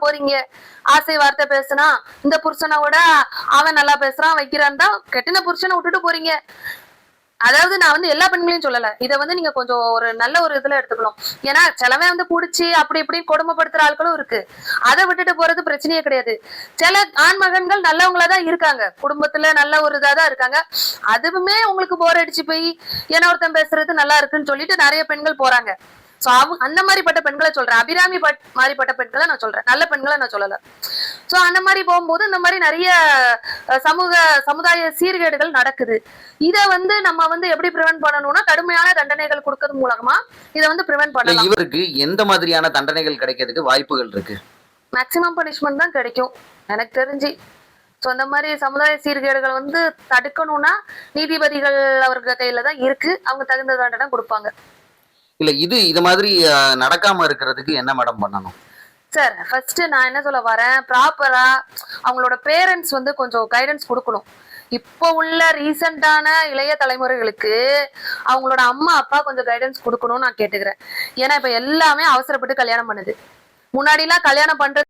போறீங்க. ஆசை வார்த்தை பேசுனா இந்த புருஷனை விட அவன் நல்லா பேசுறான் வைக்கிறான் தான் கெட்டின புருஷனை விட்டுட்டு போறீங்க. அதாவது நான் வந்து எல்லா பெண்களையும் சொல்லல. இத வந்து நீங்க கொஞ்சம் ஒரு நல்ல ஒரு இதுல எடுத்துக்கணும். ஏன்னா சிலவன் வந்து புடிச்சு அப்படி இப்படி கொடுமைப்படுத்துற ஆட்களும் இருக்கு. அதை விட்டுட்டு போறது பிரச்சனையே கிடையாது. சில ஆண் மகன்கள் நல்லவங்களா தான் இருக்காங்க. குடும்பத்துல நல்ல ஒரு இதாதான் இருக்காங்க. அதுவுமே உங்களுக்கு போர் அடிச்சு போய் ஏன்னா ஒருத்தன் பேசுறது நல்லா இருக்குன்னு சொல்லிட்டு நிறைய பெண்கள் போறாங்க. சோ அந்த மாதிரிப்பட்ட பெண்களை சொல்றேன். அபிராமி மாதிரிப்பட்ட பெண்களை நான் சொல்றேன். நல்ல பெண்களை நான் சொல்லல. சோ அந்த மாதிரி போகும்போது இந்த மாதிரி நிறைய சமுதாய சீர்கேடுகள் நடக்குது. இத வந்து நம்ம வந்து எப்படி பிரிவென்ட் பண்ணணும்னா கடுமையான தண்டனைகள் கொடுக்கறது மூலமா இத வந்து பிரிவென்ட் பண்ணலாம். இவருக்கு எந்த மாதிரியான தண்டனைகள் கிடைக்கிறதுக்கு வாய்ப்புகள் இருக்கு? மேக்சிமம் பனிஷ்மெண்ட் தான் கிடைக்கும் எனக்கு தெரிஞ்சு. ஸோ அந்த மாதிரி சமுதாய சீர்கேடுகள் வந்து தடுக்கணும்னா நீதிபதிகள் அவர்கள் கையில தான் இருக்கு. அவங்க தகுந்த தண்டனை கொடுப்பாங்க. இல்ல இது மாதிரி நடக்காம இருக்கிறதுக்கு என்ன மேடம் பண்ணணும்? சார் ஃபர்ஸ்ட் நான் என்ன சொல்ல வரேன், ப்ராப்பரா அவங்களோட பேரண்ட்ஸ் வந்து கொஞ்சம் கைடன்ஸ் கொடுக்கணும். இப்போ உள்ள ரீசெண்டான இளைய தலைமுறைகளுக்கு அவங்களோட அம்மா அப்பா கொஞ்சம் கைடன்ஸ் கொடுக்கணும்னு நான் கேட்டுக்கிறேன். ஏன்னா இப்ப எல்லாமே அவசரப்பட்டு கல்யாணம் பண்ணுது. முன்னாடிலாம் கல்யாணம் பண்றது